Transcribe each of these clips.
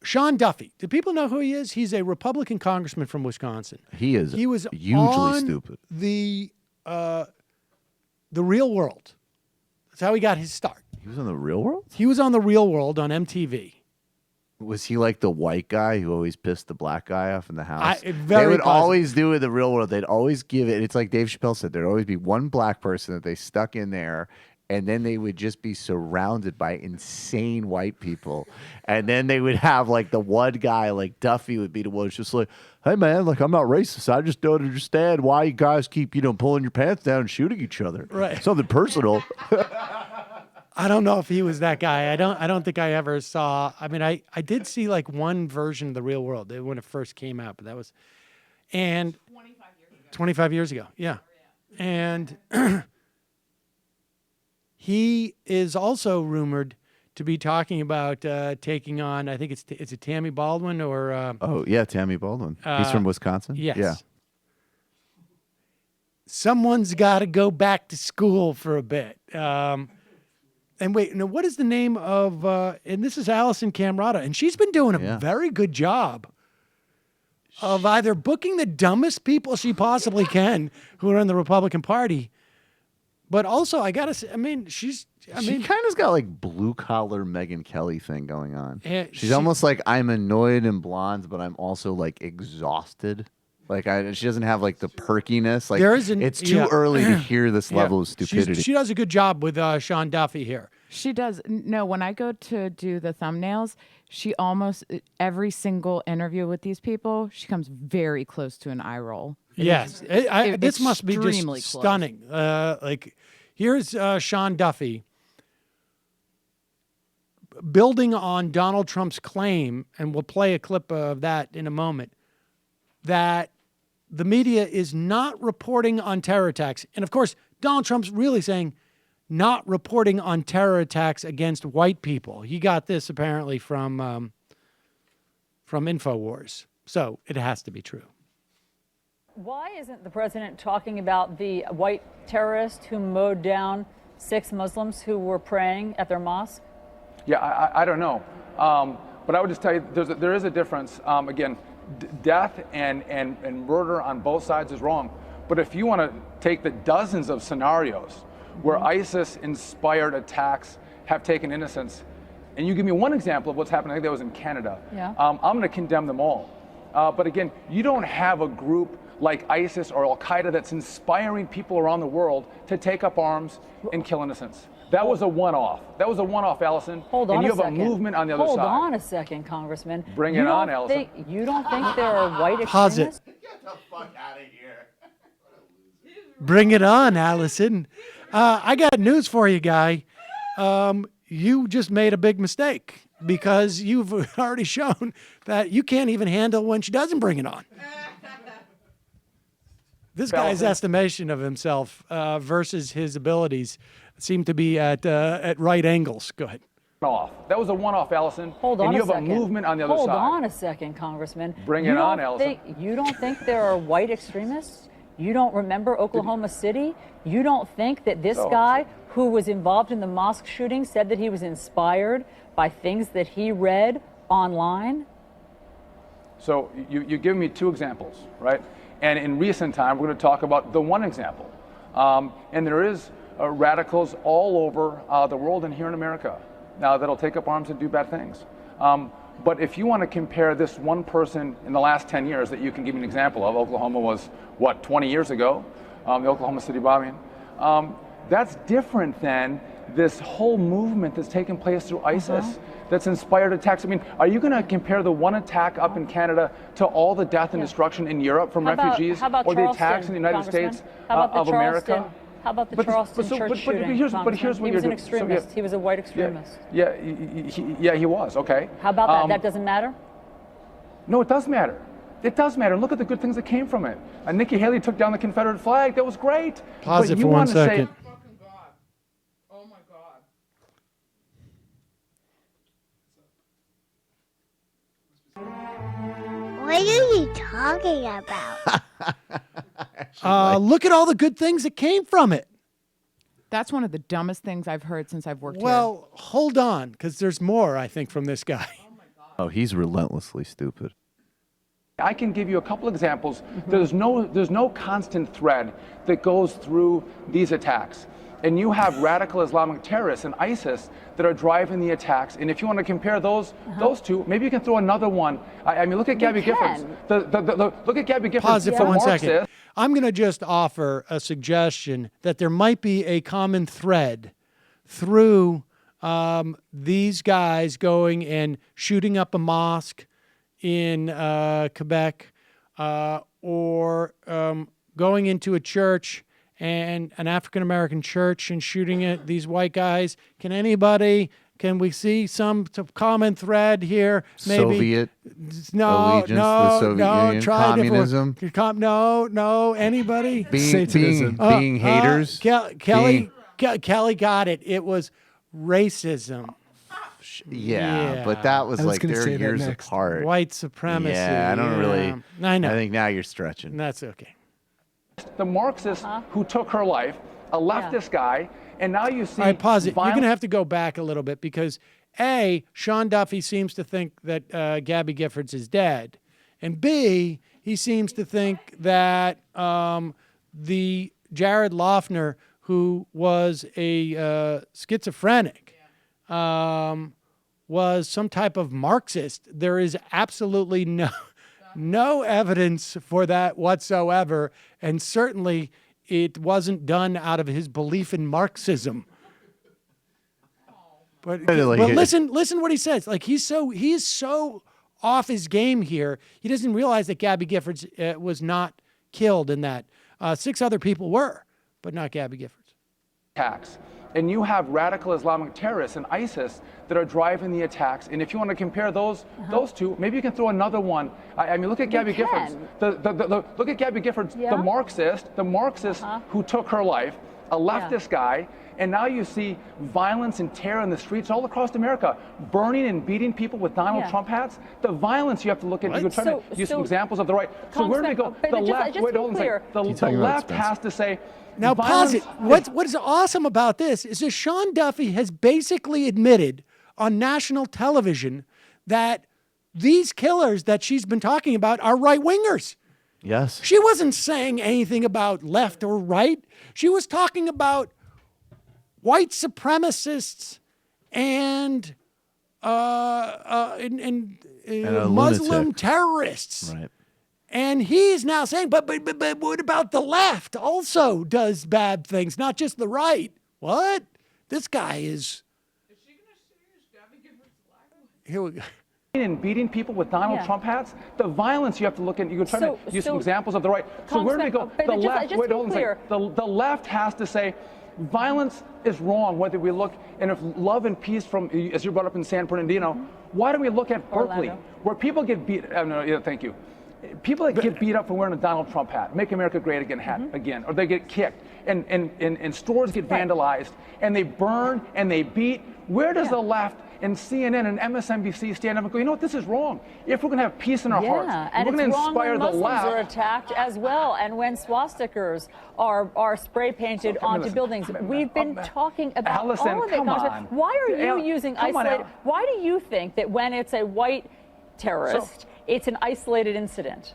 Sean Duffy. Do people know who he is? He's a Republican congressman from Wisconsin. He was hugely on stupid. The Real World. That's how he got his start. He was on The Real World? He was on The Real World on MTV. Was he like the white guy who always pissed the black guy off in the house? They Very would possible. always do it in The Real World. They'd always give it. It's like Dave Chappelle said. There'd always be one black person that they stuck in there, and then they would just be surrounded by insane white people. And then they would have like the one guy, like Duffy, would be the one who's just like, hey, man, like I'm not racist. I just don't understand why you guys keep, pulling your pants down and shooting each other. Right. Something personal. I don't know if he was that guy. I don't think I ever saw. I mean, I did see like one version of The Real World when it first came out, but that was 25 years ago. 25 years ago, yeah. And he is also rumored to be talking about taking on. I think it's a Tammy Baldwin or. Oh yeah, Tammy Baldwin. He's from Wisconsin. Yes. Yeah. Someone's got to go back to school for a bit. And wait, now what is the name of, and this is Alisyn Camerota, and she's been doing a very good job of either booking the dumbest people she possibly can who are in the Republican Party, but also, I got to say, she kind of's got like blue collar Megyn Kelly thing going on. She's she- almost like I'm annoyed and blonde, but I'm also like exhausted. Like she doesn't have like the perkiness. Like it's too early to hear this level of stupidity. She does a good job with Sean Duffy here. She does. No, when I go to do the thumbnails, she almost every single interview with these people, she comes very close to an eye roll. Yes, this must be extremely just close. stunning. Like here's Sean Duffy building on Donald Trump's claim, and we'll play a clip of that in a moment, that the media is not reporting on terror attacks. And of course, Donald Trump's really saying not reporting on terror attacks against white people. He got this apparently from InfoWars. So it has to be true. Why isn't the president talking about the white terrorist who mowed down 6 Muslims who were praying at their mosque? Yeah, I don't know. But I would just tell you there is a difference. Again, death and murder on both sides is wrong. But if you want to take the dozens of scenarios where ISIS-inspired attacks have taken innocents, and you give me one example of what's happened, I think that was in Canada, I'm going to condemn them all. But again, you don't have a group like ISIS or al-Qaeda that's inspiring people around the world to take up arms and kill innocents. That was a one-off. That was a one-off, Alisyn. Hold on and you a have second. a movement on the other Hold side. on a second, Congressman. Bring it on, Alisyn. You don't think there are white Pause it. extremists? Get the fuck out of here. Bring it on, Alisyn. I got news for you, guy. You just made a big mistake because you've already shown that you can't even handle when she doesn't bring it on. This guy's estimation of himself versus his abilities seem to be at right angles. Go ahead. That was a one-off, Alisyn. Hold on and you a have second. a movement on the other Hold side. on a second, Congressman. Bring it on, Alisyn. You don't think there are white extremists? You don't remember Oklahoma City? You don't think that this guy who was involved in the mosque shooting said that he was inspired by things that he read online? So you give me 2 examples, right? And in recent time, we're going to talk about the one example. And there is radicals all over the world and here in America now that'll take up arms and do bad things. But if you want to compare this one person in the last 10 years that you can give me an example of, Oklahoma was, 20 years ago, the Oklahoma City bombing, that's different than this whole movement that's taken place through ISIS that's inspired attacks. I mean, are you going to compare the one attack up in Canada to all the death and destruction in Europe from refugees or the attacks in the United States of America? How about the Charleston church shooting? Here's what he was an extremist. He was a white extremist. Yeah, he was. Okay. How about that? That doesn't matter? No, it does matter. It does matter. Look at the good things that came from it. Nikki Haley took down the Confederate flag. That was great. Pause it for 1 second. Oh my God. What are you talking about? Look at all the good things that came from it. That's one of the dumbest things I've heard since I've worked here. Well, hold on, because there's more, I think, from this guy. Oh my God. Oh, he's relentlessly stupid. I can give you a couple examples. There's no constant thread that goes through these attacks. And you have radical Islamic terrorists and ISIS that are driving the attacks. And if you want to compare those two, maybe you can throw another one. I mean, look at Gabby Giffords. Look at Gabby Giffords. Pause it for 1 second. Marxist. I'm going to just offer a suggestion that there might be a common thread through these guys going and shooting up a mosque in Quebec, or going into a church and an African-American church and shooting at these white guys. Can we see some common thread here? Maybe Soviet no, allegiance to the Soviet Union, try communism. Anybody? Being haters. Kelly got it. It was racism. Yeah, but that was like gonna they're say that years next. apart. White supremacy. Yeah, I don't really. I know. I think now you're stretching. That's okay. The Marxist who took her life, a leftist guy, and now you see. All right, pause it. You're going to have to go back a little bit because A, Sean Duffy seems to think that Gabby Giffords is dead. And B, he seems to think that the Jared Loughner, who was a schizophrenic, was some type of Marxist. There is absolutely no evidence for that whatsoever, and certainly it wasn't done out of his belief in Marxism. But listen what he says. Like he is so off his game here. He doesn't realize that Gabby Giffords was not killed in that. 6 other people were, but not Gabby Giffords. Attacks. And you have radical Islamic terrorists and ISIS that are driving the attacks. And if you want to compare those two, maybe you can throw another one. I mean, look at Gabby Giffords. Look at Gabby Giffords, the Marxist who took her life, a leftist guy. And now you see violence and terror in the streets all across America, burning and beating people with Donald Trump hats. The violence you have to look at. You're trying to use some examples of the right. So where do we go? The left. Wait, hold on a second. The left has to say. Now pause it. What is awesome about this is that Sean Duffy has basically admitted on national television that these killers that she's been talking about are right-wingers. Yes. She wasn't saying anything about left or right. She was talking about white supremacists and Muslim terrorists. Right. And he's now saying, but what about the left also does bad things, not just the right? What? This guy is. Is she going to use Gabby Giffords' Here we go. And beating people with Donald Trump hats, the violence you have to look at. You're trying to use some examples of the right. So where do we go? The left. Wait, hold on a second. The left has to say violence is wrong. Whether we look and if love and peace from, as you brought up in San Bernardino, why don't we look at Berkeley, where people get beat? Thank you. People that get beat up for wearing a Donald Trump hat, Make America Great Again hat again, or they get kicked, and stores get vandalized, and they burn and they beat. Where does the left and CNN and MSNBC stand up and go, you know what, this is wrong. If we're going to have peace in our hearts, and we're going to it's wrong inspire when the Muslims left. are attacked as well, and when swastikas are spray painted onto buildings. We've been talking about Alisyn, all of it. come on. Why are you using isolated? Why do you think that when it's a white terrorist, it's an isolated incident?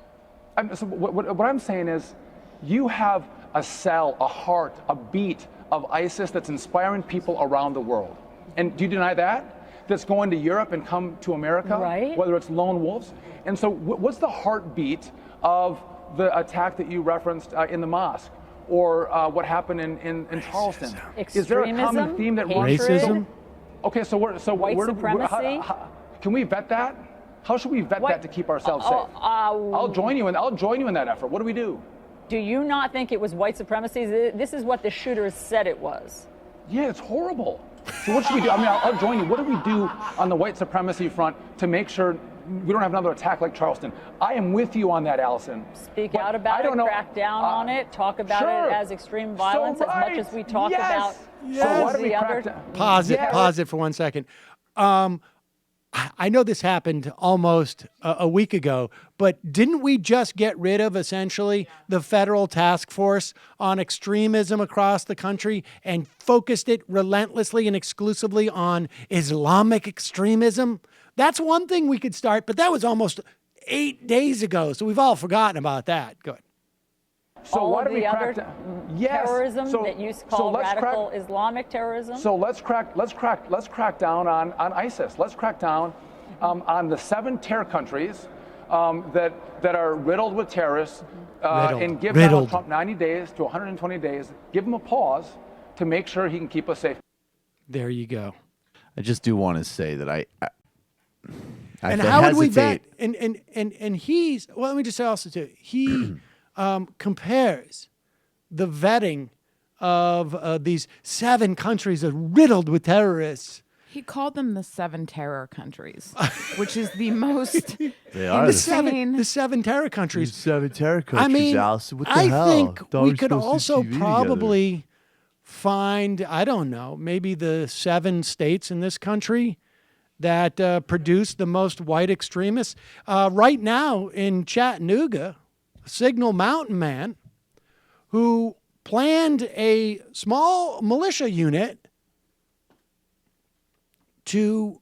So what I'm saying is, you have a cell, a heart, a beat of ISIS that's inspiring people around the world. And do you deny that? That's going to Europe and come to America, right? Whether it's lone wolves. And so what's the heartbeat of the attack that you referenced in the mosque, or what happened in Charleston? Extremism, is there a common theme that runs? Racism? Okay, so white supremacy? Can we vet that? How should we vet that to keep ourselves safe? I'll join you in that effort. What do we do? Do you not think it was white supremacy? This is what the shooters said it was. Yeah, it's horrible. So what should we do? I mean, I'll join you. What do we do on the white supremacy front to make sure we don't have another attack like Charleston? I am with you on that, Alisyn. Speak out about it, crack down on it, talk about it as extreme violence as much as we talk about So the other. Pause it for 1 second. I know this happened almost a week ago, but didn't we just get rid of essentially the federal task force on extremism across the country and focused it relentlessly and exclusively on Islamic extremism? That's one thing we could start, but that was almost 8 days ago, so we've all forgotten about that. Go ahead. So All why of do we the other crack down? Yes. terrorism So- that you so call let's radical crack- Islamic terrorism? So let's crack down on ISIS. Let's crack down on the 7 terror countries that are riddled with terrorists, and give Donald Trump 90 days to 120 days. Give him a pause to make sure he can keep us safe. There you go. I just do want to say that I And how would we vet? hesitate. And he's, well, let me just say also too, he compares the vetting of these 7 countries that are riddled with terrorists. He called them the 7 terror countries, which is the most They are insane. The 7 terror countries. 7 terror countries, I mean, Alisyn. What the I hell? think Thought we were could supposed to also do TV probably find, I don't know, maybe the 7 states in this country that produce the most white extremists. Right now in Chattanooga, Signal Mountain Man, who planned a small militia unit to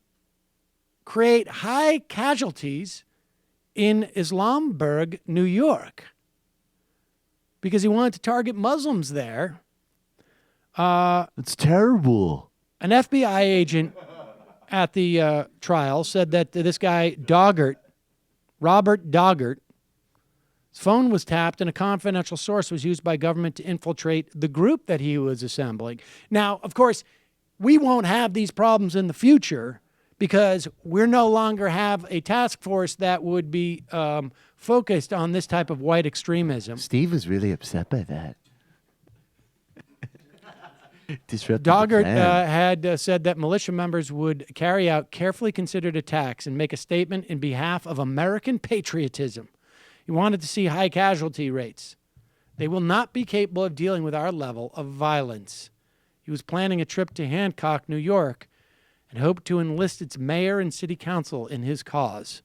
create high casualties in Islamburg, New York, because he wanted to target Muslims there. It's terrible. An FBI agent at the trial said that this guy, Doggart, Robert Doggart, his phone was tapped and a confidential source was used by government to infiltrate the group that he was assembling. Now, of course, we won't have these problems in the future because we're no longer have a task force that would be focused on this type of white extremism. Steve was really upset by that. Disrupted the Doggart plan. had said that militia members would carry out carefully considered attacks and make a statement in behalf of American patriotism. He wanted to see high casualty rates. They will not be capable of dealing with our level of violence. He was planning a trip to Hancock, New York, and hoped to enlist its mayor and city council in his cause.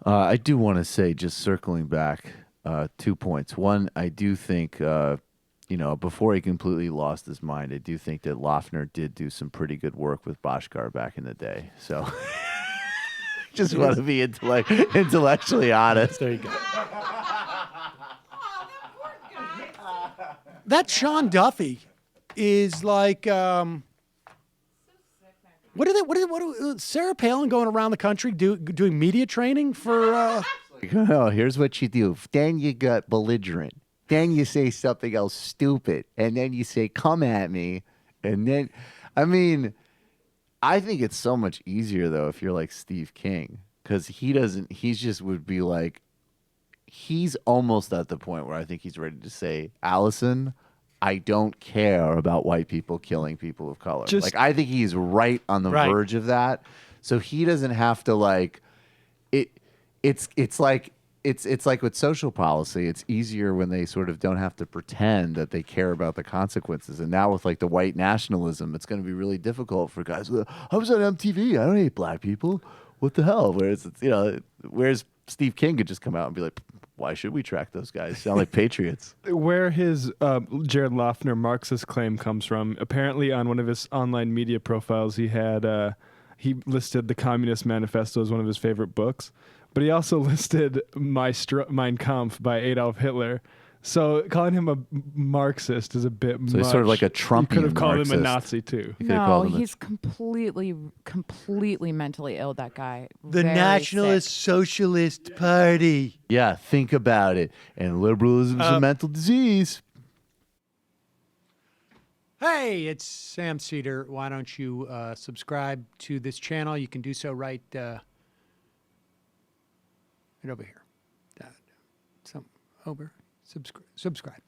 I do want to say, just circling back, 2 points. One, I do think, before he completely lost his mind, I do think that Loeffner did do some pretty good work with Bashkar back in the day. So just want to be intellectually honest. There you go. That Sean Duffy is like, what Sarah Palin going around the country doing media training for? Oh, here's what you do. Then you got belligerent. Then you say something else stupid. And then you say, come at me. And then, I mean, I think it's so much easier, though, if you're like Steve King. Because he just would be like, he's almost at the point where I think he's ready to say, Alisyn, I don't care about white people killing people of color. I think he's right on the verge of that. So he doesn't have to like it. It's like with social policy. It's easier when they sort of don't have to pretend that they care about the consequences. And now with like the white nationalism, it's going to be really difficult for guys. I was on MTV. I don't hate black people. What the hell? Whereas Steve King could just come out and be like, why should we track those guys? Sound like patriots. Where his Jared Loeffner Marxist claim comes from, apparently on one of his online media profiles, he he listed the Communist Manifesto as one of his favorite books, but he also listed Mein Kampf by Adolf Hitler. So calling him a Marxist is a bit much. So he's sort of like a Trumpian You could have called him a Marxist. Nazi too. No, he's completely mentally ill, that guy. The Very Nationalist sick. Socialist Party. Yeah, think about it. And liberalism's a mental disease. Hey, it's Sam Seder. Why don't you subscribe to this channel? You can do so right over here. Over. Subscribe.